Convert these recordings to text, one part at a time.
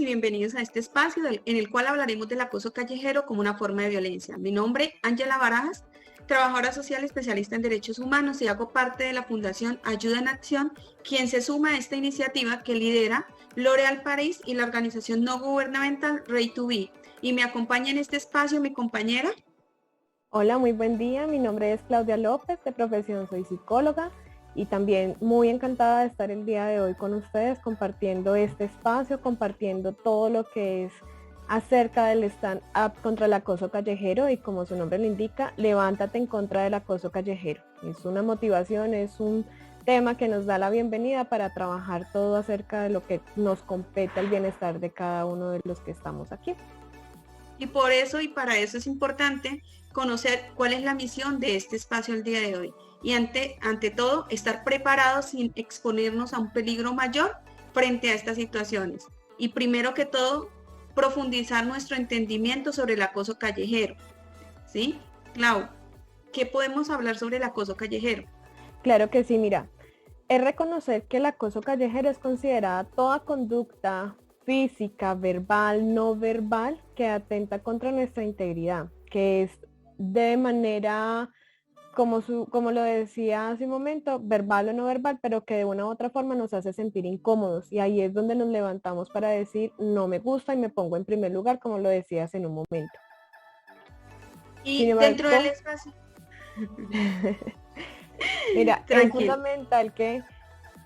y bienvenidos a este espacio en el cual hablaremos del acoso callejero como una forma de violencia. Mi nombre es Ángela Barajas, trabajadora social especialista en derechos humanos y hago parte de la Fundación Ayuda en Acción, quien se suma a esta iniciativa que lidera L'Oréal París y la organización no gubernamental Ray to Be. Y me acompaña en este espacio mi compañera. Hola, muy buen día. Mi nombre es Claudia López, de profesión soy psicóloga y también muy encantada de estar el día de hoy con ustedes compartiendo este espacio, compartiendo todo lo que es acerca del stand-up contra el acoso callejero y como su nombre lo indica, levántate en contra del acoso callejero. Es una motivación, es un tema que nos da la bienvenida para trabajar todo acerca de lo que nos compete el bienestar de cada uno de los que estamos aquí. Y por eso y para eso es importante conocer cuál es la misión de este espacio el día de hoy. Y ante todo, estar preparados sin exponernos a un peligro mayor frente a estas situaciones. Y primero que todo, profundizar nuestro entendimiento sobre el acoso callejero. ¿Sí? Clau, ¿qué podemos hablar sobre el acoso callejero? Claro que sí, mira, es reconocer que el acoso callejero es considerada toda conducta física, verbal, no verbal, que atenta contra nuestra integridad, que es de manera, como lo decía hace un momento, verbal o no verbal, pero que de una u otra forma nos hace sentir incómodos. Y ahí es donde nos levantamos para decir, no me gusta y me pongo en primer lugar, como lo decías en un momento. Sin Y embargo, dentro del espacio... mira, es Tranquilo. fundamental que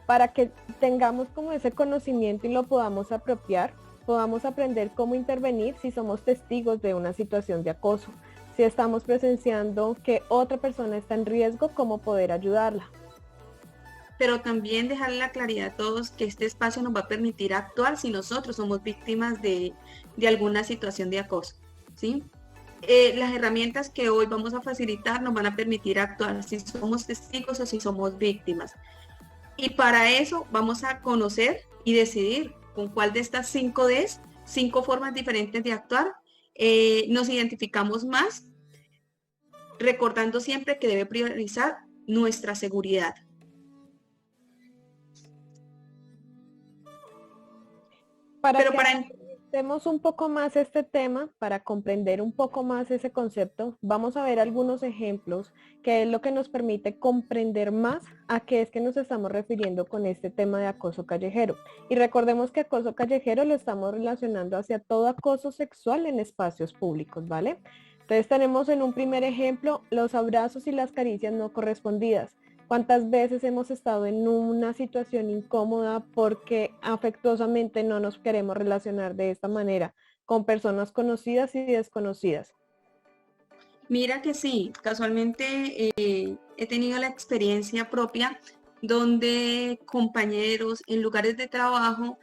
para que tengamos como ese conocimiento y lo podamos apropiar, podamos aprender cómo intervenir si somos testigos de una situación de acoso, si estamos presenciando que otra persona está en riesgo, cómo poder ayudarla. Pero también dejarle la claridad a todos que este espacio nos va a permitir actuar si nosotros somos víctimas de alguna situación de acoso, ¿sí? Las herramientas que hoy vamos a facilitar nos van a permitir actuar si somos testigos o si somos víctimas. Y para eso vamos a conocer y decidir con cuál de estas 5 Ds, 5 formas diferentes de actuar, nos identificamos más, recordando siempre que debe priorizar nuestra seguridad. Para Pero que para analicemos un poco más este tema, para comprender un poco más ese concepto, vamos a ver algunos ejemplos que es lo que nos permite comprender más a qué es que nos estamos refiriendo con este tema de acoso callejero. Y recordemos que acoso callejero lo estamos relacionando hacia todo acoso sexual en espacios públicos, ¿vale? Entonces tenemos en un primer ejemplo los abrazos y las caricias no correspondidas. ¿Cuántas veces hemos estado en una situación incómoda porque afectuosamente no nos queremos relacionar de esta manera con personas conocidas y desconocidas? Mira que sí, casualmente he tenido la experiencia propia donde compañeros en lugares de trabajo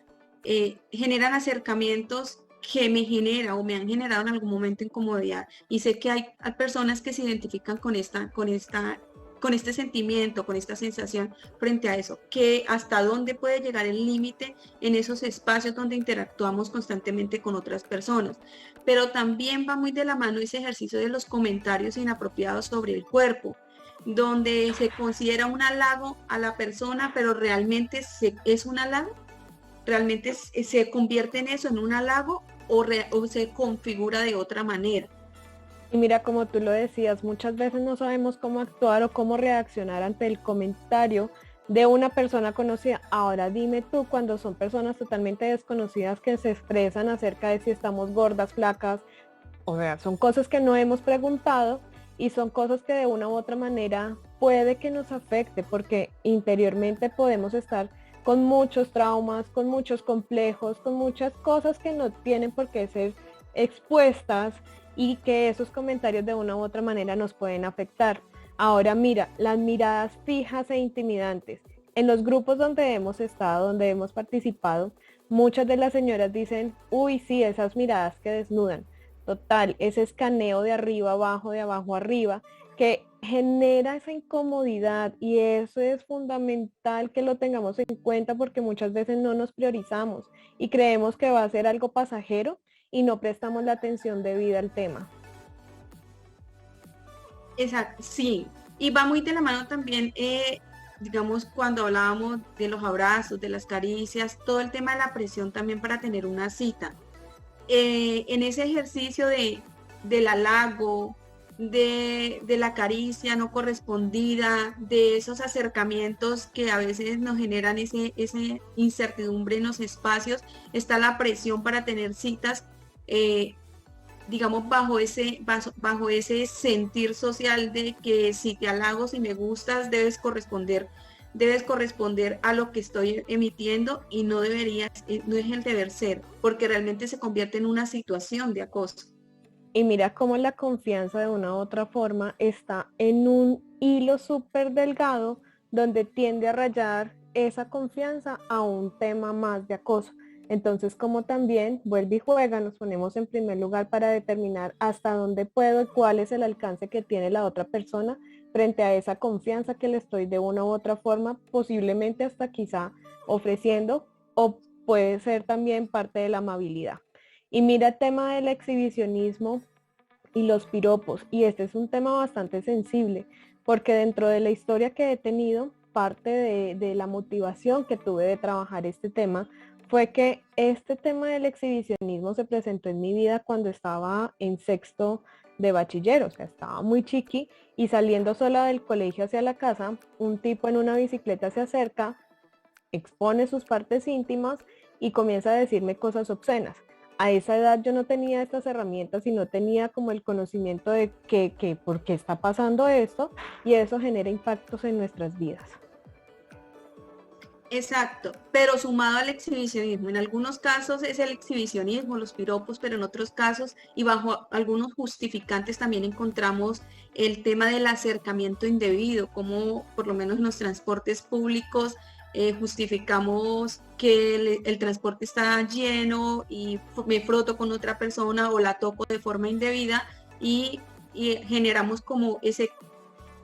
generan acercamientos que me genera o me han generado en algún momento incomodidad. Y sé que hay personas que se identifican con este sentimiento, con esta sensación frente a eso, que hasta dónde puede llegar el límite en esos espacios donde interactuamos constantemente con otras personas. Pero también va muy de la mano ese ejercicio de los comentarios inapropiados sobre el cuerpo, donde se considera un halago a la persona, pero realmente es un halago, realmente se convierte en eso, en un halago o se configura de otra manera. Y mira, como tú lo decías, muchas veces no sabemos cómo actuar o cómo reaccionar ante el comentario de una persona conocida. Ahora dime tú, cuando son personas totalmente desconocidas que se expresan acerca de si estamos gordas, flacas, o sea, son cosas que no hemos preguntado y son cosas que de una u otra manera puede que nos afecte porque interiormente podemos estar con muchos traumas, con muchos complejos, con muchas cosas que no tienen por qué ser expuestas y que esos comentarios de una u otra manera nos pueden afectar. Ahora mira, las miradas fijas e intimidantes. En los grupos donde hemos estado, donde hemos participado, muchas de las señoras dicen, uy, sí, esas miradas que desnudan. Total, ese escaneo de arriba abajo, de abajo arriba, que genera esa incomodidad y eso es fundamental que lo tengamos en cuenta porque muchas veces no nos priorizamos y creemos que va a ser algo pasajero y no prestamos la atención debida al tema. Exacto, sí. Y va muy de la mano también digamos, cuando hablábamos de los abrazos, de las caricias, todo el tema de la presión también para tener una cita. En ese ejercicio del halago, de la caricia no correspondida, de esos acercamientos que a veces nos generan ese incertidumbre en los espacios, está la presión para tener citas, digamos, bajo ese sentir social de que si te halago, si me gustas, debes corresponder a lo que estoy emitiendo y no deberías, no es el deber ser, porque realmente se convierte en una situación de acoso. Y mira cómo la confianza de una u otra forma está en un hilo súper delgado donde tiende a rayar esa confianza a un tema más de acoso. Entonces, como también vuelve y juega, nos ponemos en primer lugar para determinar hasta dónde puedo y cuál es el alcance que tiene la otra persona frente a esa confianza que le estoy de una u otra forma, posiblemente hasta quizá ofreciendo, o puede ser también parte de la amabilidad. Y mira el tema del exhibicionismo y los piropos. Y este es un tema bastante sensible, porque dentro de la historia que he tenido, parte de la motivación que tuve de trabajar este tema fue que este tema del exhibicionismo se presentó en mi vida cuando estaba en sexto de bachiller, o sea, estaba muy chiqui, y saliendo sola del colegio hacia la casa, un tipo en una bicicleta se acerca, expone sus partes íntimas y comienza a decirme cosas obscenas. A esa edad yo no tenía estas herramientas y no tenía como el conocimiento de que por qué está pasando esto, y eso genera impactos en nuestras vidas. Exacto, pero sumado al exhibicionismo. En algunos casos es el exhibicionismo, los piropos, pero en otros casos y bajo algunos justificantes también encontramos el tema del acercamiento indebido, como por lo menos en los transportes públicos justificamos que el transporte está lleno y me froto con otra persona o la toco de forma indebida y generamos como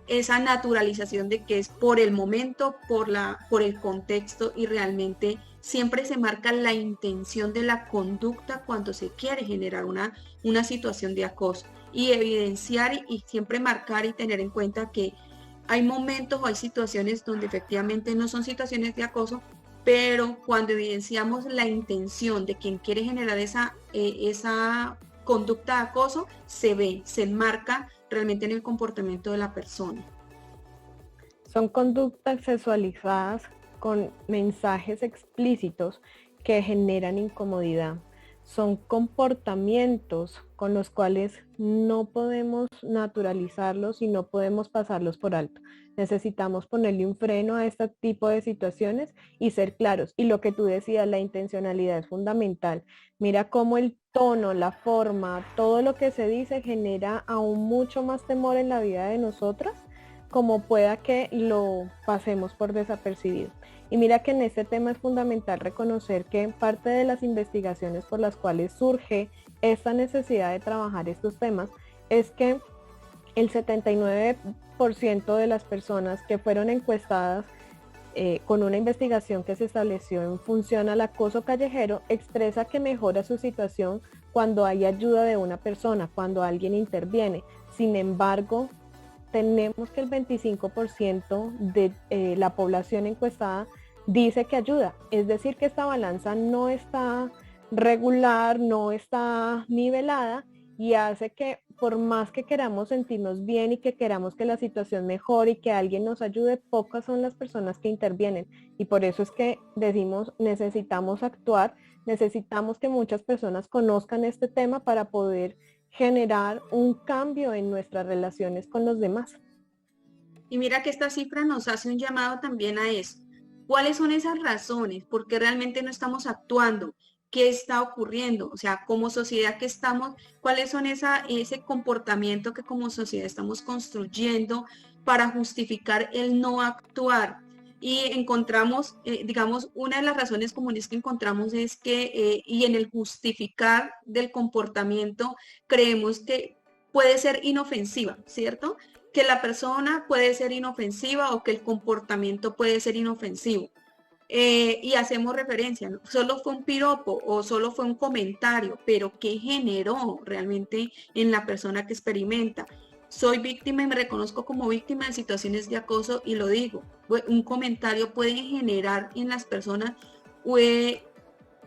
esa naturalización de que es por el momento, por el contexto, y realmente siempre se marca la intención de la conducta cuando se quiere generar una situación de acoso, y evidenciar y siempre marcar y tener en cuenta que hay momentos o hay situaciones donde efectivamente no son situaciones de acoso, pero cuando evidenciamos la intención de quien quiere generar esa conducta de acoso, se marca realmente en el comportamiento de la persona. Son conductas sexualizadas con mensajes explícitos que generan incomodidad. Son comportamientos con los cuales no podemos naturalizarlos y no podemos pasarlos por alto. Necesitamos ponerle un freno a este tipo de situaciones y ser claros. Y lo que tú decías, la intencionalidad es fundamental. Mira cómo el tono, la forma, todo lo que se dice genera aún mucho más temor en la vida de nosotras, como pueda que lo pasemos por desapercibido. Y mira que en este tema es fundamental reconocer que parte de las investigaciones por las cuales surge esta necesidad de trabajar estos temas es que el 79% de las personas que fueron encuestadas con una investigación que se estableció en función al acoso callejero expresa que mejora su situación cuando hay ayuda de una persona, cuando alguien interviene. Sin embargo, tenemos que el 25% de la población encuestada dice que ayuda. Es decir, que esta balanza no está regular, no está nivelada, y hace que por más que queramos sentirnos bien y que queramos que la situación mejore y que alguien nos ayude, pocas son las personas que intervienen. Y por eso es que decimos, necesitamos actuar, necesitamos que muchas personas conozcan este tema para poder generar un cambio en nuestras relaciones con los demás. Y mira que esta cifra nos hace un llamado también a eso. ¿Cuáles son esas razones? ¿Por qué realmente no estamos actuando? ¿Qué está ocurriendo? O sea, como sociedad que estamos, ¿cuáles son ese comportamiento que como sociedad estamos construyendo para justificar el no actuar? Y encontramos, digamos, una de las razones comunes que encontramos es que, y en el justificar del comportamiento, creemos que puede ser inofensiva, ¿cierto? Que la persona puede ser inofensiva o que el comportamiento puede ser inofensivo. Y hacemos referencia, ¿no? Solo fue un piropo o solo fue un comentario, pero ¿qué generó realmente en la persona que experimenta? soy víctima y me reconozco como víctima de situaciones de acoso y lo digo. Un comentario puede generar en las personas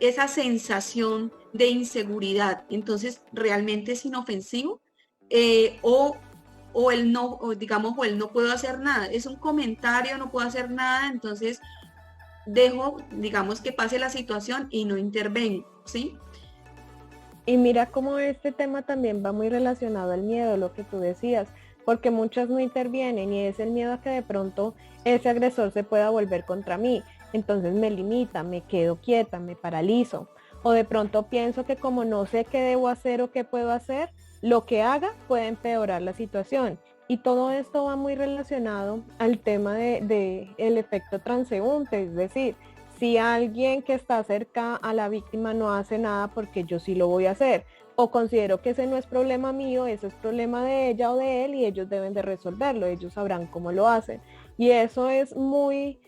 esa sensación de inseguridad. Entonces, realmente es inofensivo, o el no, o digamos, o el no puedo hacer nada. Es un comentario, no puedo hacer nada, entonces dejo, digamos, que pase la situación y no intervengo, ¿sí? Y mira cómo este tema también va muy relacionado al miedo, lo que tú decías, porque muchas no intervienen y es el miedo a que de pronto ese agresor se pueda volver contra mí. Entonces me limita, me quedo quieta, me paralizo. O de pronto pienso que como no sé qué debo hacer o qué puedo hacer, lo que haga puede empeorar la situación. Y todo esto va muy relacionado al tema de el efecto transeúnte, es decir, si alguien que está cerca a la víctima no hace nada porque yo sí lo voy a hacer, o considero que ese no es problema mío, ese es problema de ella o de él y ellos deben de resolverlo, ellos sabrán cómo lo hacen. Y eso es muy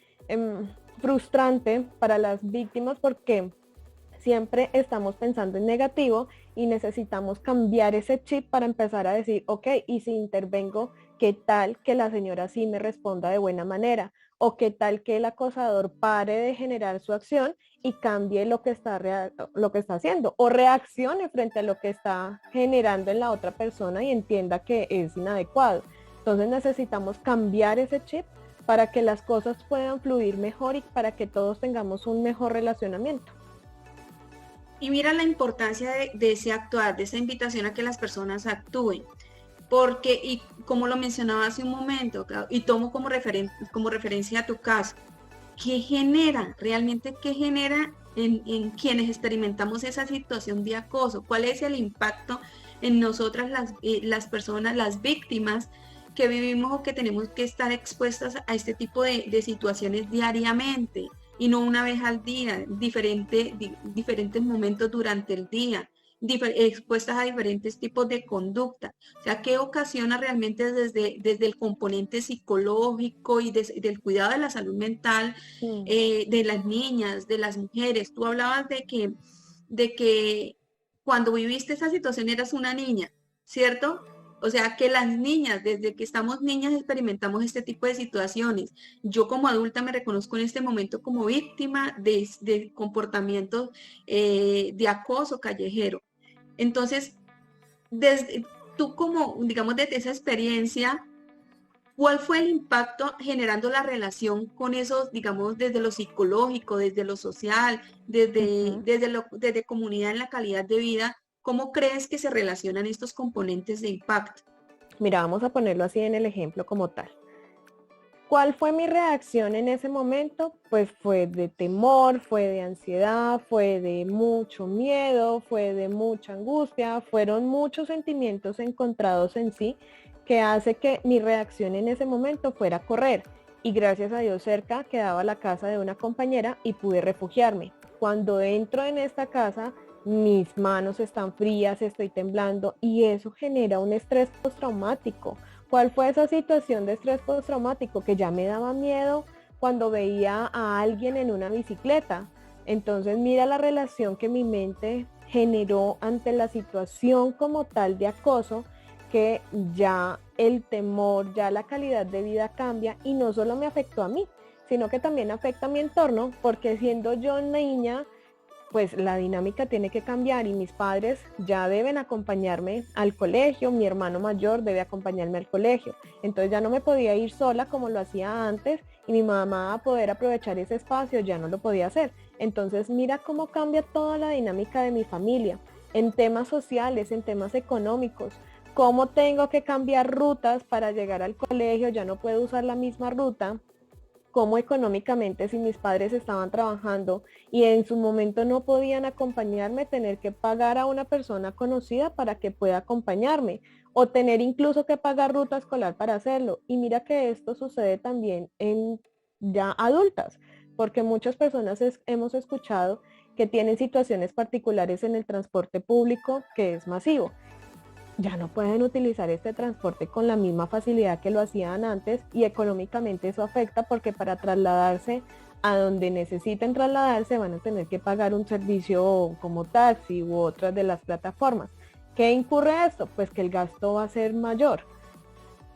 frustrante para las víctimas porque siempre estamos pensando en negativo y necesitamos cambiar ese chip para empezar a decir, ok, y si intervengo, ¿qué tal que la señora sí me responda de buena manera? ¿O qué tal que el acosador pare de generar su acción y cambie lo que está haciendo? O reaccione frente a lo que está generando en la otra persona y entienda que es inadecuado. Entonces necesitamos cambiar ese chip para que las cosas puedan fluir mejor y para que todos tengamos un mejor relacionamiento. Y mira la importancia de ese actuar, de esa invitación a que las personas actúen. Porque, y como lo mencionaba hace un momento, y tomo como referencia a tu caso, ¿qué genera? ¿Realmente qué genera en quienes experimentamos esa situación de acoso? ¿Cuál es el impacto en nosotras las personas, las víctimas que vivimos o que tenemos que estar expuestas a este tipo de situaciones diariamente y no una vez al día, diferentes momentos durante el día? Expuestas a diferentes tipos de conducta? O sea, ¿qué ocasiona realmente desde el componente psicológico y del cuidado de la salud mental, Mm. de las niñas, de las mujeres? Tú hablabas de que cuando viviste esa situación eras una niña, ¿cierto? O sea, que las niñas, desde que estamos niñas, experimentamos este tipo de situaciones. Yo como adulta me reconozco en este momento como víctima de comportamientos de acoso callejero. Entonces, desde, tú como, digamos, desde esa experiencia, ¿cuál fue el impacto generando la relación con esos, digamos, desde lo psicológico, desde lo social, Ujú. desde comunidad en la calidad de vida? ¿Cómo crees que se relacionan estos componentes de impacto? Mira, vamos a ponerlo así en el ejemplo como tal. ¿Cuál fue mi reacción en ese momento? Pues fue de temor, fue de ansiedad, fue de mucho miedo, fue de mucha angustia, fueron muchos sentimientos encontrados en sí que hace que mi reacción en ese momento fuera correr. Y gracias a Dios cerca quedaba la casa de una compañera y pude refugiarme. Cuando entro en esta casa, mis manos están frías, estoy temblando y eso genera un estrés postraumático. ¿Cuál fue esa situación de estrés postraumático? Que ya me daba miedo cuando veía a alguien en una bicicleta. Entonces mira la relación que mi mente generó ante la situación como tal de acoso, que ya el temor, ya la calidad de vida cambia y no solo me afectó a mí, sino que también afecta a mi entorno, porque siendo yo niña, pues la dinámica tiene que cambiar y mis padres ya deben acompañarme al colegio, mi hermano mayor debe acompañarme al colegio, entonces ya no me podía ir sola como lo hacía antes y mi mamá a poder aprovechar ese espacio ya no lo podía hacer. Entonces mira cómo cambia toda la dinámica de mi familia en temas sociales, en temas económicos, cómo tengo que cambiar rutas para llegar al colegio, ya no puedo usar la misma ruta, cómo económicamente si mis padres estaban trabajando y en su momento no podían acompañarme, tener que pagar a una persona conocida para que pueda acompañarme o tener incluso que pagar ruta escolar para hacerlo. Y mira que esto sucede también en ya adultas, porque muchas personas hemos escuchado que tienen situaciones particulares en el transporte público que es masivo, ya no pueden utilizar este transporte con la misma facilidad que lo hacían antes y económicamente eso afecta porque para trasladarse a donde necesiten trasladarse van a tener que pagar un servicio como taxi u otras de las plataformas. ¿Qué incurre esto? Pues que el gasto va a ser mayor.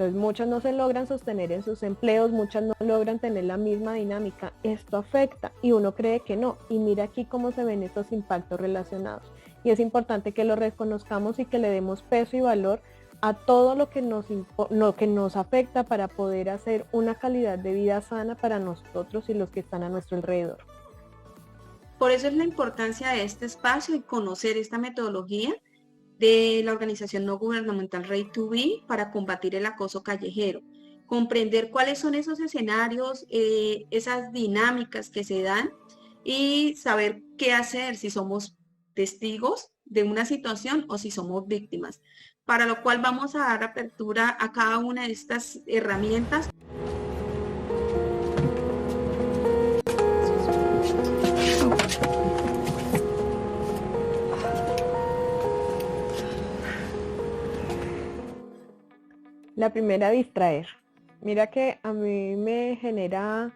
Entonces muchas no se logran sostener en sus empleos, muchas no logran tener la misma dinámica. Esto afecta y uno cree que no. Y mira aquí cómo se ven estos impactos relacionados. Y es importante que lo reconozcamos y que le demos peso y valor a todo lo que nos afecta para poder hacer una calidad de vida sana para nosotros y los que están a nuestro alrededor. Por eso es la importancia de este espacio y conocer esta metodología de la organización no gubernamental Right to Be para combatir el acoso callejero. Comprender cuáles son esos escenarios, esas dinámicas que se dan y saber qué hacer si somos testigos de una situación o si somos víctimas. Para lo cual vamos a dar apertura a cada una de estas herramientas. La primera, distraer. Mira que a mí me genera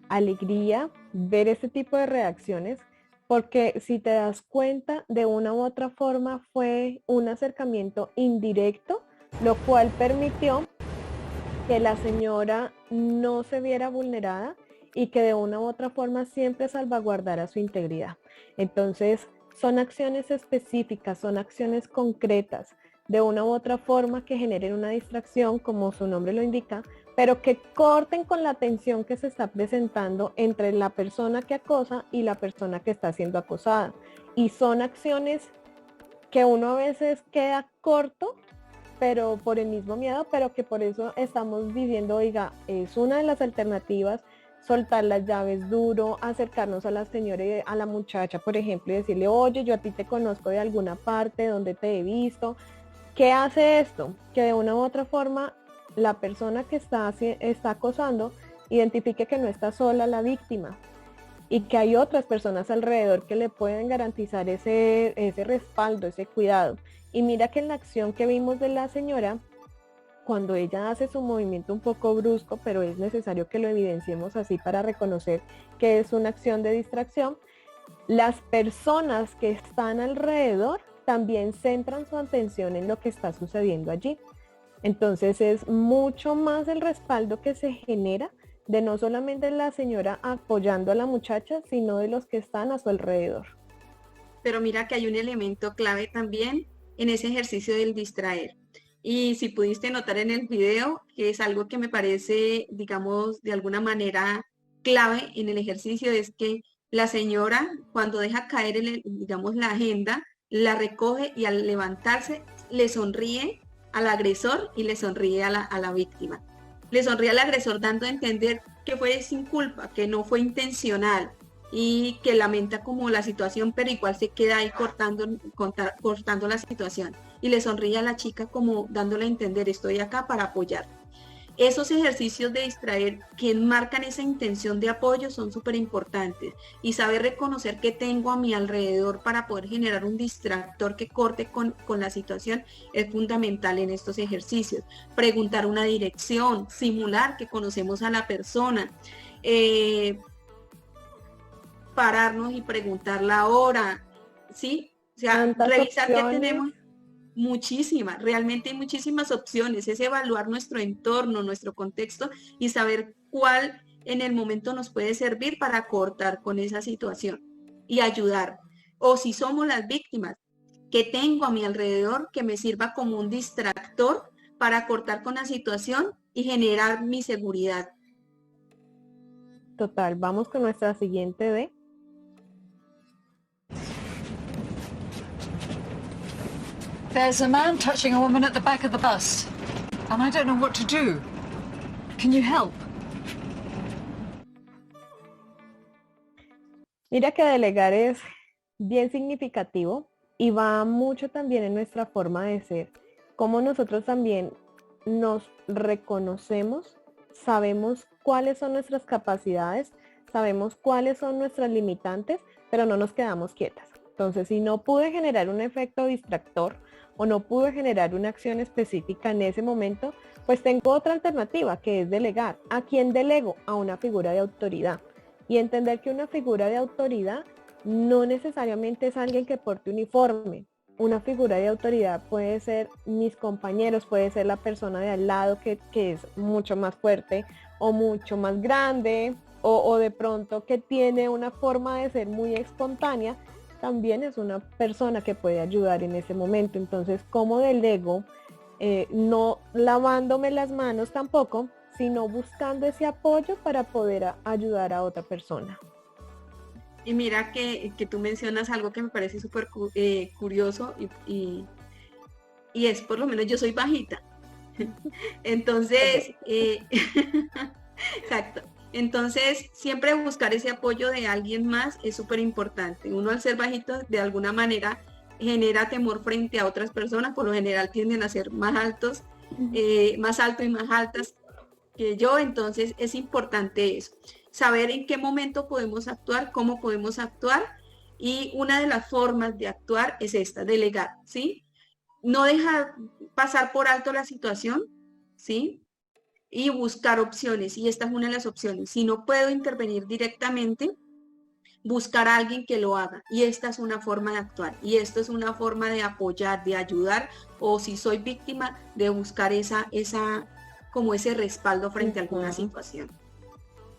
alegría ver este tipo de reacciones, porque si te das cuenta, de una u otra forma fue un acercamiento indirecto, lo cual permitió que la señora no se viera vulnerada y que de una u otra forma siempre salvaguardara su integridad. Entonces, son acciones específicas, son acciones concretas, de una u otra forma que generen una distracción, como su nombre lo indica, pero que corten con la tensión que se está presentando entre la persona que acosa y la persona que está siendo acosada. Y son acciones que uno a veces queda corto, pero por el mismo miedo, pero que por eso estamos diciendo, oiga, es una de las alternativas, soltar las llaves duro, acercarnos a la señora, a la muchacha, por ejemplo, y decirle, oye, yo a ti te conozco de alguna parte, donde te he visto. ¿Qué hace esto? Que de una u otra forma la persona que está acosando identifique que no está sola la víctima y que hay otras personas alrededor que le pueden garantizar ese respaldo, ese cuidado. Y mira que en la acción que vimos de la señora, cuando ella hace su movimiento un poco brusco, pero es necesario que lo evidenciemos así para reconocer que es una acción de distracción, las personas que están alrededor también centran su atención en lo que está sucediendo allí. Entonces es mucho más el respaldo que se genera de no solamente la señora apoyando a la muchacha, sino de los que están a su alrededor. Pero mira que hay un elemento clave también en ese ejercicio del distraer. Y si pudiste notar en el video, que es algo que me parece, digamos, de alguna manera clave en el ejercicio, es que la señora, cuando deja caer, digamos, la agenda, la recoge y al levantarse le sonríe al agresor y le sonríe a la víctima. Le sonríe al agresor dando a entender que fue sin culpa, que no fue intencional y que lamenta como la situación, pero igual se queda ahí cortando la situación. Y le sonríe a la chica como dándole a entender, estoy acá para apoyar. Esos ejercicios de distraer que enmarcan esa intención de apoyo son súper importantes, y saber reconocer que tengo a mi alrededor para poder generar un distractor que corte con la situación es fundamental en estos ejercicios. Preguntar una dirección, simular que conocemos a la persona, pararnos y preguntar la hora, ¿sí? O sea, revisar que tenemos muchísimas, realmente hay muchísimas opciones, es evaluar nuestro entorno, nuestro contexto y saber cuál en el momento nos puede servir para cortar con esa situación y ayudar. O si somos las víctimas, que tengo a mi alrededor que me sirva como un distractor para cortar con la situación y generar mi seguridad. Total, vamos con nuestra siguiente D. There's a man touching a woman at the back of the bus, and I don't know what to do. Can you help? Mira que delegar es bien significativo y va mucho también en nuestra forma de ser, como nosotros también nos reconocemos, sabemos cuáles son nuestras capacidades, sabemos cuáles son nuestras limitantes, pero no nos quedamos quietas. Entonces, si no pude generar un efecto distractor o no pude generar una acción específica en ese momento, pues tengo otra alternativa, que es delegar. ¿A quién delego? A una figura de autoridad. Y entender que una figura de autoridad no necesariamente es alguien que porte uniforme. una figura de autoridad puede ser mis compañeros, puede ser la persona de al lado que es mucho más fuerte o mucho más grande o de pronto que tiene una forma de ser muy espontánea, también es una persona que puede ayudar en ese momento. Entonces, ¿cómo delego? No lavándome las manos tampoco, sino buscando ese apoyo para poder ayudar a otra persona. Y mira que tú mencionas algo que me parece súper curioso y es, por lo menos yo soy bajita. Entonces, exacto. Entonces, siempre buscar ese apoyo de alguien más es súper importante. Uno al ser bajito, de alguna manera, genera temor frente a otras personas. Por lo general tienden a ser más altos, más altos y más altas que yo. Entonces, es importante eso. Saber en qué momento podemos actuar, cómo podemos actuar. Y una de las formas de actuar es esta, delegar, ¿sí? No dejar pasar por alto la situación, ¿sí? Y buscar opciones. Y esta es una de las opciones. Si no puedo intervenir directamente, buscar a alguien que lo haga. Y esta es una forma de actuar. Y esto es una forma de apoyar, de ayudar. O si soy víctima, de buscar como ese respaldo frente a alguna situación.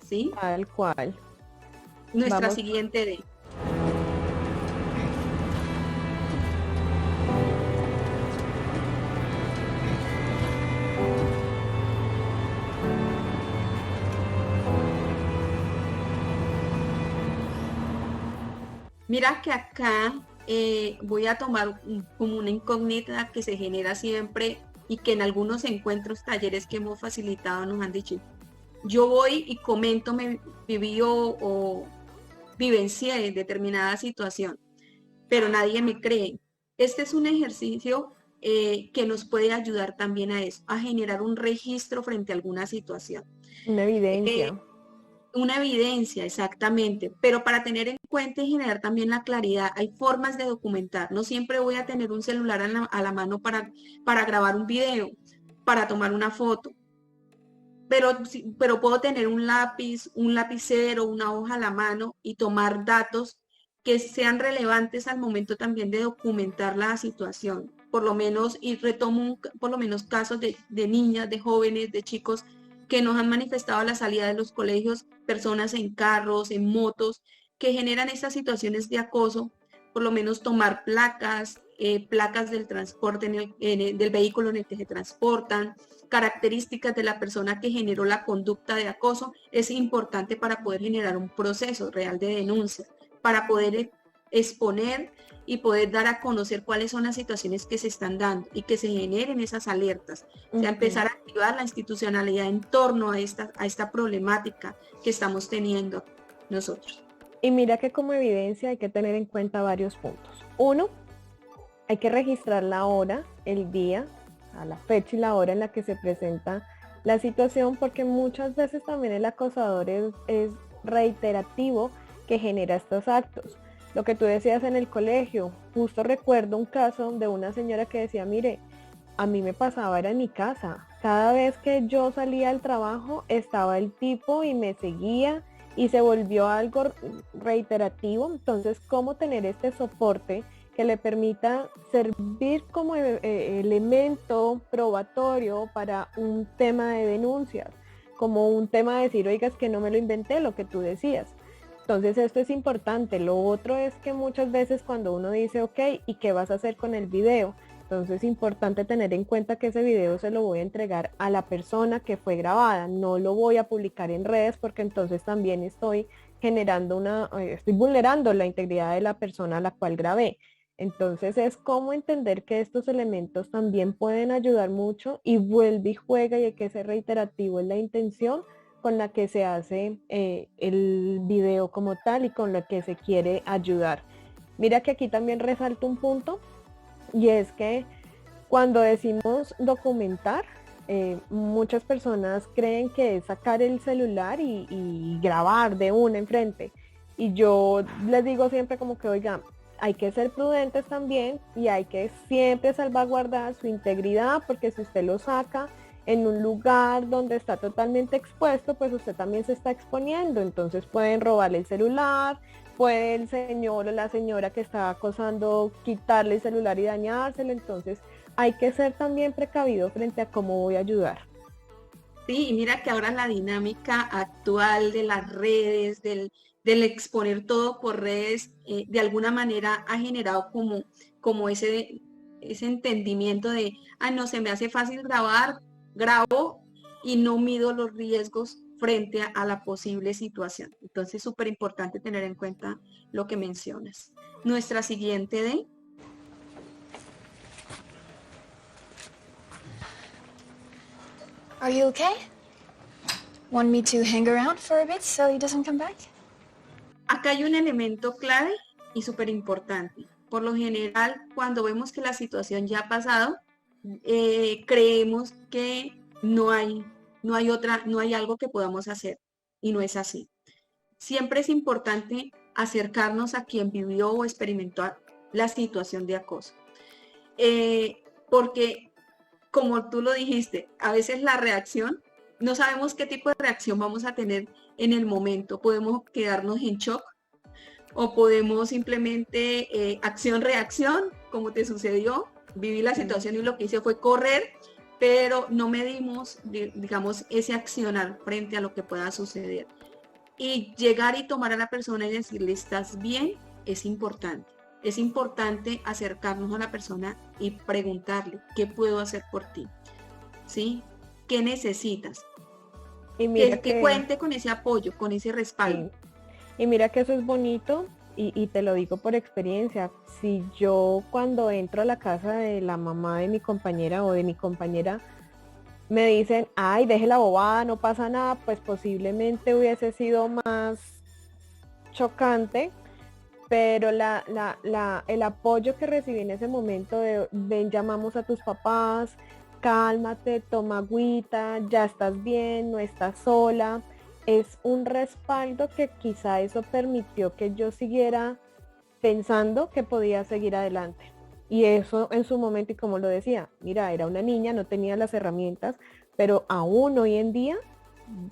¿Sí? Tal cual. Nuestra Vamos. siguiente D. Mira que acá voy a tomar como una incógnita que se genera siempre y que en algunos encuentros, talleres que hemos facilitado nos han dicho. Yo voy y comento, me viví o vivencié determinada situación, pero nadie me cree. Este es un ejercicio que nos puede ayudar también a eso, a generar un registro frente a alguna situación. Una Eh, evidencia. una evidencia, exactamente, pero para tener en cuenta y generar también la claridad, hay formas de documentar. No siempre voy a tener un celular a la mano para grabar un video, para tomar una foto, pero puedo tener un lápiz, un lapicero, una hoja a la mano y tomar datos que sean relevantes al momento también de documentar la situación. Por lo menos, y retomo por lo menos casos de niñas, de jóvenes, de chicos que nos han manifestado a la salida de los colegios, personas en carros, en motos, que generan estas situaciones de acoso, por lo menos tomar placas, placas del transporte del vehículo en el que se transportan, características de la persona que generó la conducta de acoso, es importante para poder generar un proceso real de denuncia, para poder exponer y poder dar a conocer cuáles son las situaciones que se están dando y que se generen esas alertas. O sea, empezar a activar la institucionalidad en torno a esta problemática que estamos teniendo nosotros. Y mira que como evidencia hay que tener en cuenta varios puntos. Uno, hay que registrar la hora, el día, a la fecha y la hora en la que se presenta la situación, porque muchas veces también el acosador es reiterativo, que genera estos actos. Lo que tú decías en el colegio, justo recuerdo un caso de una señora que decía, mire, a mí me pasaba, era en mi casa. Cada vez que yo salía al trabajo, estaba el tipo y me seguía y se volvió algo reiterativo. Entonces, ¿cómo tener este soporte que le permita servir como elemento probatorio para un tema de denuncias? Como un tema de decir, oiga, es que no me lo inventé, lo que tú decías. Entonces esto es importante. Lo otro es que muchas veces cuando uno dice, ok, ¿y qué vas a hacer con el video? Entonces es importante tener en cuenta que ese video se lo voy a entregar a la persona que fue grabada. No lo voy a publicar en redes porque entonces también estoy generando estoy vulnerando la integridad de la persona a la cual grabé. Entonces es como entender que estos elementos también pueden ayudar mucho y vuelve y juega y hay que ser reiterativo en la intención con la que se hace el video como tal y con la que se quiere ayudar. Mira que aquí también resalto un punto y es que cuando decimos documentar, muchas personas creen que es sacar el celular y grabar de una enfrente. Y yo les digo siempre como que, oiga, hay que ser prudentes también y hay que siempre salvaguardar su integridad, porque si usted lo saca en un lugar donde está totalmente expuesto, pues usted también se está exponiendo. Entonces pueden robarle el celular, puede el señor o la señora que está acosando quitarle el celular y dañárselo. Entonces hay que ser también precavido frente a cómo voy a ayudar. Sí, y mira que ahora la dinámica actual de las redes, del exponer todo por redes, de alguna manera ha generado como ese entendimiento de, ah, no, se me hace fácil grabar, grabo y no mido los riesgos frente a la posible situación. Entonces, súper importante tener en cuenta lo que mencionas. Nuestra siguiente de... Are you okay? Want me to hang around for a bit so he doesn't come back? Acá hay un elemento clave y súper importante. Por lo general, cuando vemos que la situación ya ha pasado, creemos que no hay algo que podamos hacer y no es así. Siempre es importante acercarnos a quien vivió o experimentó la situación de acoso. Porque, como tú lo dijiste, a veces la reacción, no sabemos qué tipo de reacción vamos a tener en el momento. Podemos quedarnos en shock o podemos simplemente acción-reacción, como te sucedió. Viví la situación y lo que hice fue correr, pero no medimos, digamos, ese accionar frente a lo que pueda suceder. Y llegar y tomar a la persona y decirle, ¿estás bien? Es importante. Es importante acercarnos a la persona y preguntarle, ¿qué puedo hacer por ti? ¿Sí? ¿Qué necesitas? Y mira que cuente con ese apoyo, con ese respaldo. Sí. Y mira que eso es bonito y te lo digo por experiencia. Si yo cuando entro a la casa de la mamá de mi compañera o de mi compañera me dicen, ay, deje la bobada, no pasa nada, pues posiblemente hubiese sido más chocante, pero el apoyo que recibí en ese momento de, ven, llamamos a tus papás, cálmate, toma agüita, ya estás bien, no estás sola, es un respaldo que quizá eso permitió que yo siguiera pensando que podía seguir adelante. Y eso en su momento, y como lo decía, mira, era una niña, no tenía las herramientas, pero aún hoy en día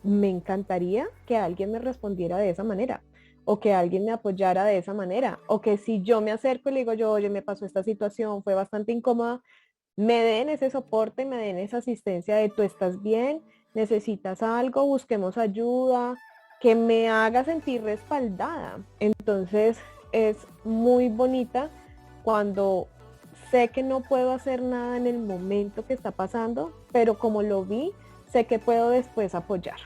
me encantaría que alguien me respondiera de esa manera, o que alguien me apoyara de esa manera, o que si yo me acerco y le digo yo, oye, me pasó esta situación, fue bastante incómoda, me den ese soporte, me den esa asistencia de tú estás bien, necesitas algo, busquemos ayuda, que me haga sentir respaldada. Entonces es muy bonita cuando sé que no puedo hacer nada en el momento que está pasando, pero como lo vi, sé que puedo después apoyar.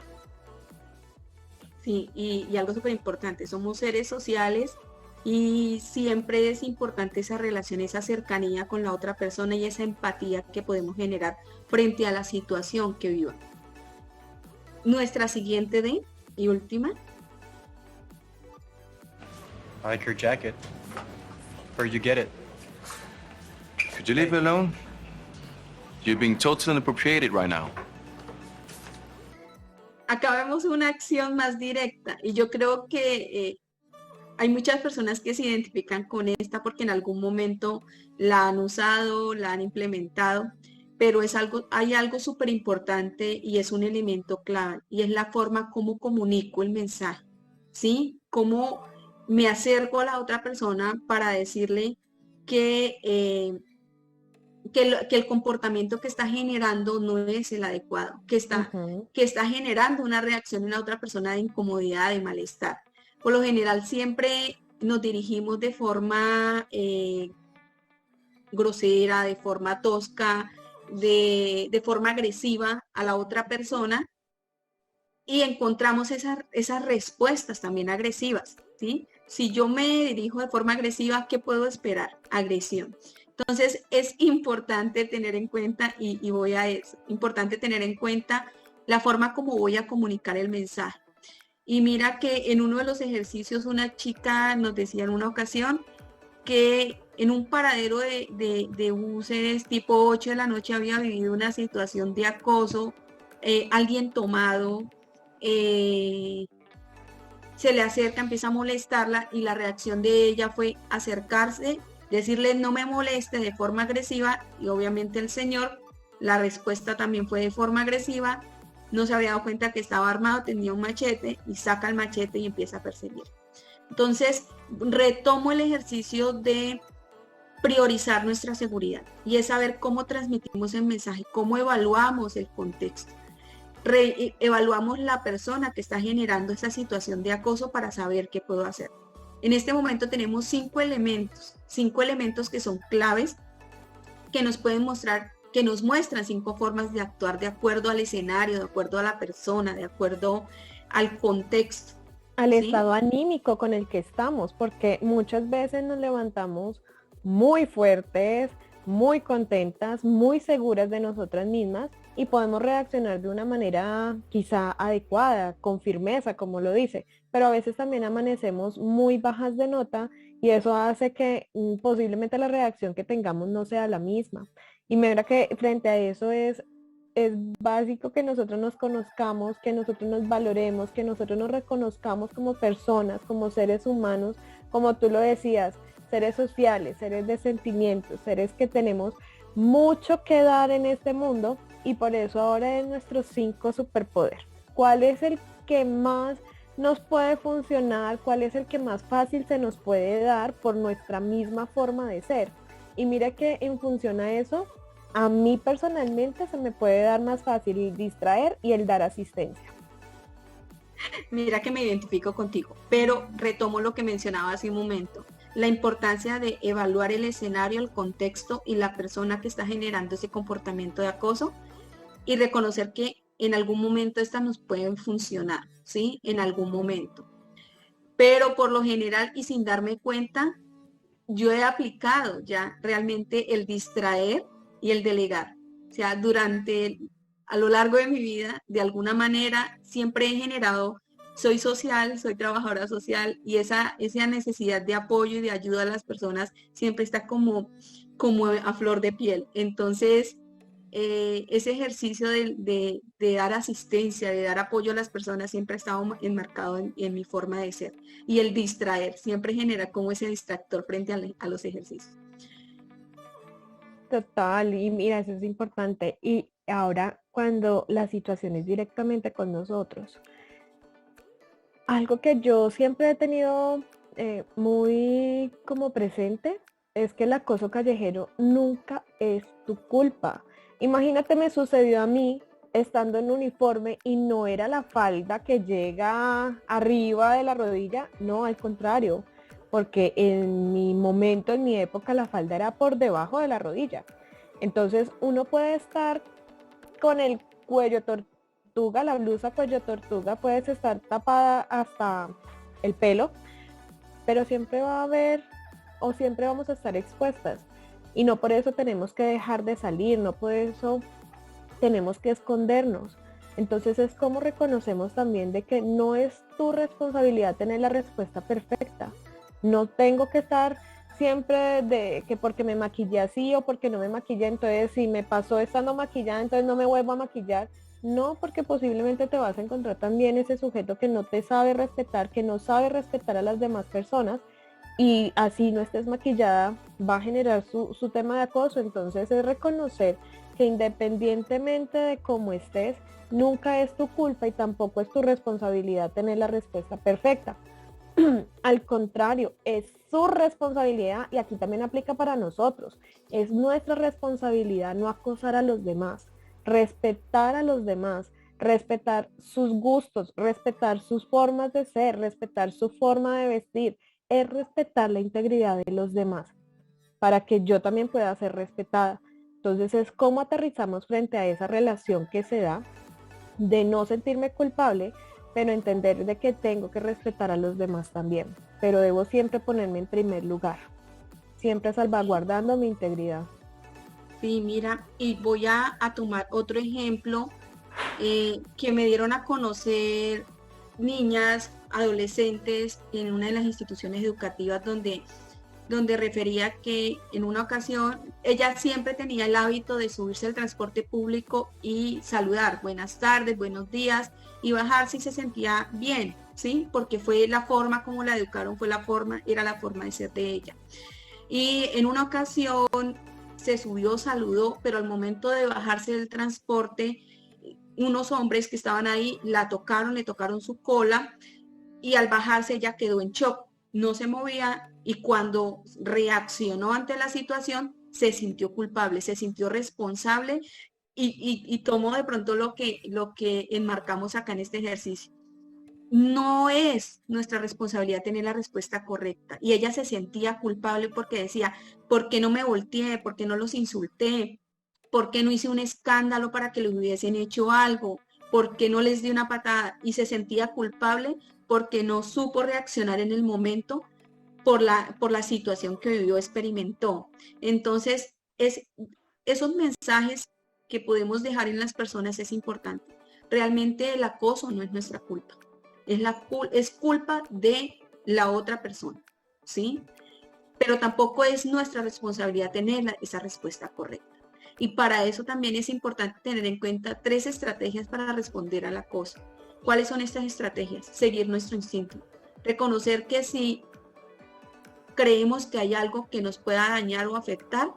Sí, y algo súper importante, somos seres sociales y siempre es importante esa relación, esa cercanía con la otra persona y esa empatía que podemos generar frente a la situación que vivan. Nuestra siguiente y última. I like your jacket. Where'd you get it? Could you leave it alone? You're being totally inappropriated right now. Acá vemos una acción más directa y yo creo que hay muchas personas que se identifican con esta porque en algún momento la han usado, la han implementado, pero hay algo súper importante y es un elemento clave y es la forma como comunico el mensaje, ¿sí? Cómo me acerco a la otra persona para decirle que el comportamiento que está generando no es el adecuado, que está generando una reacción en la otra persona de incomodidad, de malestar. Por lo general siempre nos dirigimos de forma grosera, de forma tosca, de forma agresiva a la otra persona y encontramos esas respuestas también agresivas, ¿sí? Si yo me dirijo de forma agresiva, ¿qué puedo esperar? Agresión. Entonces es importante tener en cuenta, y voy a eso, importante tener en cuenta la forma como voy a comunicar el mensaje. Y mira que en uno de los ejercicios una chica nos decía en una ocasión que en un paradero de buses tipo 8 de la noche había vivido una situación de acoso, alguien tomado, se le acerca, empieza a molestarla y la reacción de ella fue acercarse, decirle no me moleste de forma agresiva y obviamente el señor, la respuesta también fue de forma agresiva, no se había dado cuenta que estaba armado, tenía un machete y saca el machete y empieza a perseguir. Entonces, retomo el ejercicio de priorizar nuestra seguridad y es saber cómo transmitimos el mensaje, cómo evaluamos el contexto. Evaluamos la persona que está generando esa situación de acoso para saber qué puedo hacer. En este momento tenemos 5 elementos que son claves, que nos pueden mostrar, que nos muestran 5 formas de actuar de acuerdo al escenario, de acuerdo a la persona, de acuerdo al contexto. Al ¿sí? estado anímico con el que estamos, porque muchas veces nos levantamos muy fuertes, muy contentas, muy seguras de nosotras mismas y podemos reaccionar de una manera quizá adecuada, con firmeza, como lo dice, pero a veces también amanecemos muy bajas de nota y eso hace que posiblemente la reacción que tengamos no sea la misma. Y me da que frente a eso es básico que nosotros nos conozcamos, que nosotros nos valoremos, que nosotros nos reconozcamos como personas, como seres humanos, como tú lo decías, seres sociales, seres de sentimientos, seres que tenemos mucho que dar en este mundo y por eso ahora es nuestros 5 superpoderes. ¿Cuál es el que más nos puede funcionar? ¿Cuál es el que más fácil se nos puede dar por nuestra misma forma de ser? Y mira que en función a eso, a mí personalmente se me puede dar más fácil el distraer y el dar asistencia. Mira que me identifico contigo, pero retomo lo que mencionaba hace un momento. La importancia de evaluar el escenario, el contexto y la persona que está generando ese comportamiento de acoso y reconocer que en algún momento estas nos pueden funcionar, ¿sí? En algún momento. Pero por lo general y sin darme cuenta, yo he aplicado ya realmente el distraer y el delegar. O sea, a lo largo de mi vida, de alguna manera, siempre he generado, soy social, soy trabajadora social y esa necesidad de apoyo y de ayuda a las personas siempre está como a flor de piel. Entonces, ese ejercicio de dar asistencia, de dar apoyo a las personas siempre ha estado enmarcado en mi forma de ser. Y el distraer siempre genera como ese distractor frente a los ejercicios. Total, y mira, eso es importante. Y ahora cuando la situación es directamente con nosotros, algo que yo siempre he tenido muy como presente es que el acoso callejero nunca es tu culpa. Imagínate, me sucedió a mí estando en uniforme y no era la falda que llega arriba de la rodilla, no, al contrario, porque en mi momento, en mi época, la falda era por debajo de la rodilla. Entonces uno puede estar con el cuello tortuga, la blusa cuello tortuga, puedes estar tapada hasta el pelo, pero siempre va a haber o siempre vamos a estar expuestas. Y no por eso tenemos que dejar de salir, no por eso tenemos que escondernos. Entonces es como reconocemos también de que no es tu responsabilidad tener la respuesta perfecta. No tengo que estar siempre de que porque me maquillé así o porque no me maquillé, entonces si me pasó estando maquillada, entonces no me vuelvo a maquillar. No, porque posiblemente te vas a encontrar también ese sujeto que no te sabe respetar, que no sabe respetar a las demás personas y así no estés maquillada, va a generar su tema de acoso. Entonces es reconocer que independientemente de cómo estés, nunca es tu culpa y tampoco es tu responsabilidad tener la respuesta perfecta. Al contrario, es su responsabilidad y aquí también aplica para nosotros. Es nuestra responsabilidad no acosar a los demás, respetar a los demás, respetar sus gustos, respetar sus formas de ser, respetar su forma de vestir, es respetar la integridad de los demás para que yo también pueda ser respetada. Entonces es cómo aterrizamos frente a esa relación que se da de no sentirme culpable, pero entender de que tengo que respetar a los demás también, pero debo siempre ponerme en primer lugar, siempre salvaguardando mi integridad. Sí, mira, y voy a tomar otro ejemplo que me dieron a conocer niñas, adolescentes en una de las instituciones educativas donde refería que en una ocasión ella siempre tenía el hábito de subirse al transporte público y saludar, buenas tardes, buenos días, y bajar si se sentía bien, ¿sí? Porque fue la forma como la educaron, era la forma de ser de ella. Y en una ocasión se subió, saludó, pero al momento de bajarse del transporte, unos hombres que estaban ahí la tocaron, le tocaron su cola y al bajarse ella quedó en shock. no se movía y cuando reaccionó ante la situación se sintió culpable, se sintió responsable y tomó de pronto lo que enmarcamos acá en este ejercicio. No es nuestra responsabilidad tener la respuesta correcta. Y ella se sentía culpable porque decía, ¿por qué no me volteé? ¿Por qué no los insulté? ¿Por qué no hice un escándalo para que les hubiesen hecho algo? ¿Por qué no les di una patada? Y se sentía culpable porque no supo reaccionar en el momento por la situación que vivió, experimentó. Entonces, esos mensajes que podemos dejar en las personas es importante. Realmente el acoso no es nuestra culpa. Es culpa de la otra persona, ¿sí? Pero tampoco es nuestra responsabilidad tener esa respuesta correcta. Y para eso también es importante tener en cuenta 3 estrategias para responder al acoso. ¿Cuáles son estas estrategias? Seguir nuestro instinto. Reconocer que si creemos que hay algo que nos pueda dañar o afectar,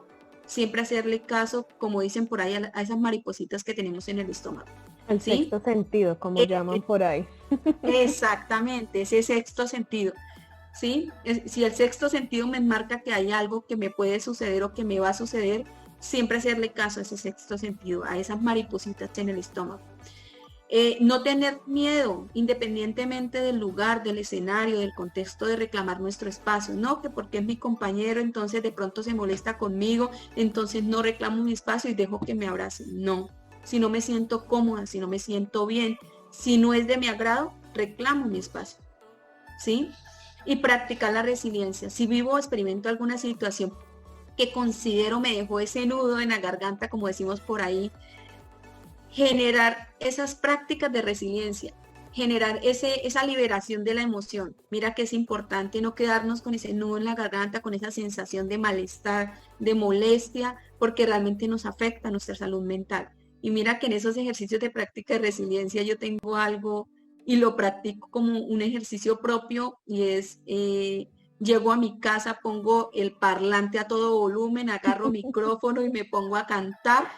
siempre hacerle caso, como dicen por ahí, a esas maripositas que tenemos en el estómago. El ¿sí? sexto sentido, como llaman por ahí. Exactamente, ese sexto sentido. ¿Sí? Si el sexto sentido me marca que hay algo que me puede suceder o que me va a suceder, siempre hacerle caso a ese sexto sentido, a esas maripositas en el estómago. No tener miedo, independientemente del lugar, del escenario, del contexto, de reclamar nuestro espacio. No que porque es mi compañero, entonces de pronto se molesta conmigo, entonces no reclamo mi espacio y dejo que me abrace. No, si no me siento cómoda, si no me siento bien, si no es de mi agrado, reclamo mi espacio. ¿Sí? Y practicar la resiliencia. Si vivo o experimento alguna situación que considero me dejó ese nudo en la garganta, como decimos por ahí, generar esas prácticas de resiliencia, generar esa liberación de la emoción. Mira que es importante no quedarnos con ese nudo en la garganta, con esa sensación de malestar, de molestia, porque realmente nos afecta nuestra salud mental. Y mira que en esos ejercicios de práctica de resiliencia yo tengo algo y lo practico como un ejercicio propio y es, llego a mi casa, pongo el parlante a todo volumen, agarro micrófono y me pongo a cantar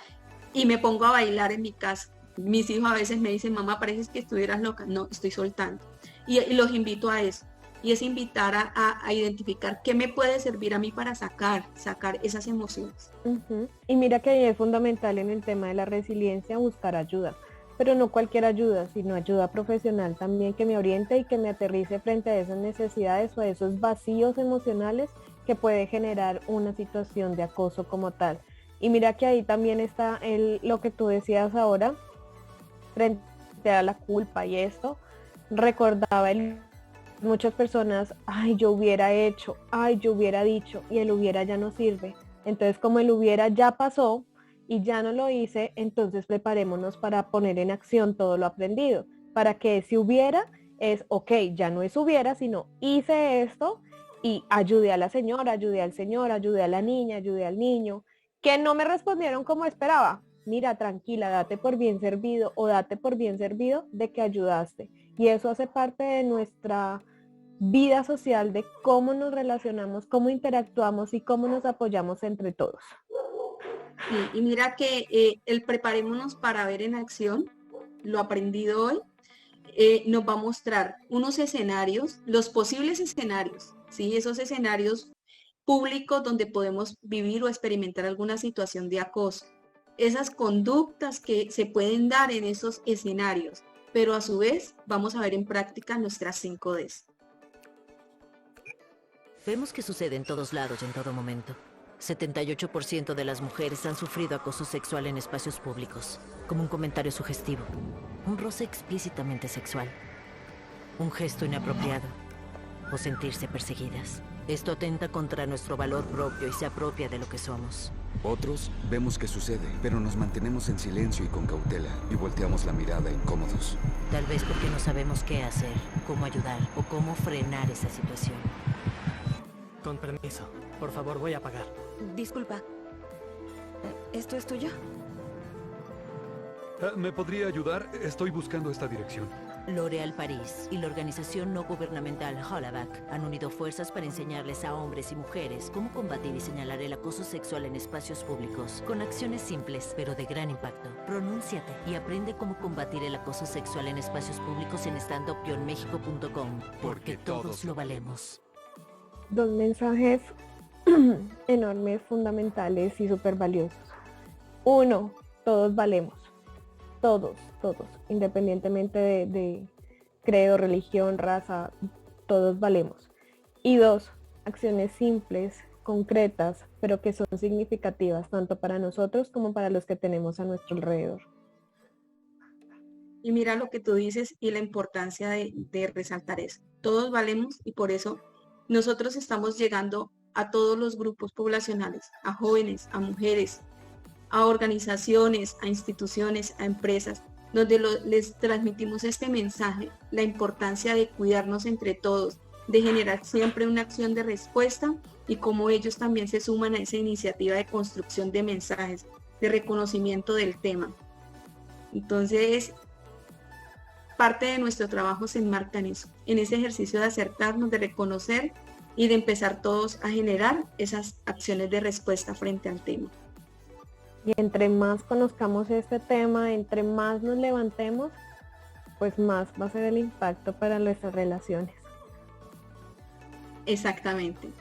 y me pongo a bailar en mi casa. Mis hijos a veces me dicen, mamá, pareces que estuvieras loca. No, estoy soltando. Y los invito a eso. Y es invitar a identificar qué me puede servir a mí para sacar esas emociones. Y mira que ahí es fundamental en el tema de la resiliencia buscar ayuda. Pero no cualquier ayuda, sino ayuda profesional también que me oriente y que me aterrice frente a esas necesidades o a esos vacíos emocionales que puede generar una situación de acoso como tal. Y mira que ahí también está lo que tú decías ahora, frente a la culpa y esto, recordaba muchas personas, ay, yo hubiera hecho, ay, yo hubiera dicho, y el hubiera ya no sirve. Entonces, como el hubiera ya pasó y ya no lo hice, entonces preparémonos para poner en acción todo lo aprendido, para que si hubiera es, ok, ya no es hubiera, sino hice esto y ayudé a la señora, ayudé al señor, ayudé a la niña, ayudé al niño, que no me respondieron como esperaba. Mira, tranquila, date por bien servido o date por bien servido de que ayudaste. Y eso hace parte de nuestra vida social, de cómo nos relacionamos, cómo interactuamos y cómo nos apoyamos entre todos. Sí, y mira que el preparémonos para ver en acción lo aprendido hoy, nos va a mostrar unos escenarios, los posibles escenarios, ¿sí? Esos escenarios públicos donde podemos vivir o experimentar alguna situación de acoso. Esas conductas que se pueden dar en esos escenarios, pero a su vez vamos a ver en práctica nuestras 5 Ds. Vemos que sucede en todos lados y en todo momento. 78% de las mujeres han sufrido acoso sexual en espacios públicos, como un comentario sugestivo, un roce explícitamente sexual, un gesto inapropiado o sentirse perseguidas. Esto atenta contra nuestro valor propio y se apropia de lo que somos. Otros vemos que sucede, pero nos mantenemos en silencio y con cautela y volteamos la mirada incómodos. Tal vez porque no sabemos qué hacer, cómo ayudar o cómo frenar esa situación. Con permiso, por favor, voy a pagar. Disculpa, ¿esto es tuyo? ¿Me podría ayudar? Estoy buscando esta dirección. L'Oréal París y la organización no gubernamental Hollaback han unido fuerzas para enseñarles a hombres y mujeres cómo combatir y señalar el acoso sexual en espacios públicos, con acciones simples pero de gran impacto. Pronúnciate y aprende cómo combatir el acoso sexual en espacios públicos en standup-mexico.com, porque todos lo valemos. dos mensajes enormes, fundamentales y súper valiosos. Uno, todos valemos. Todos, independientemente de credo, religión, raza, todos valemos. Y dos, acciones simples, concretas, pero que son significativas tanto para nosotros como para los que tenemos a nuestro alrededor. Y mira lo que tú dices y la importancia de resaltar eso. Todos valemos y por eso nosotros estamos llegando a todos los grupos poblacionales, a jóvenes, a mujeres, a organizaciones, a instituciones, a empresas, donde les transmitimos este mensaje, la importancia de cuidarnos entre todos, de generar siempre una acción de respuesta y cómo ellos también se suman a esa iniciativa de construcción de mensajes, de reconocimiento del tema. Entonces, parte de nuestro trabajo se enmarca en eso, en ese ejercicio de acercarnos, de reconocer y de empezar todos a generar esas acciones de respuesta frente al tema. Y entre más conozcamos este tema, entre más nos levantemos, pues más va a ser el impacto para nuestras relaciones. Exactamente.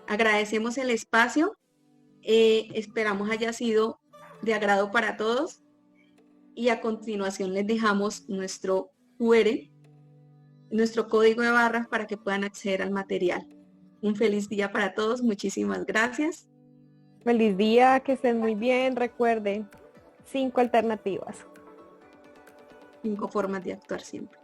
Agradecemos el espacio, esperamos haya sido de agrado para todos y a continuación les dejamos nuestro QR, nuestro código de barras para que puedan acceder al material. Un feliz día para todos, muchísimas gracias. Feliz día, que estén muy bien. Recuerden, 5 alternativas. 5 formas de actuar siempre.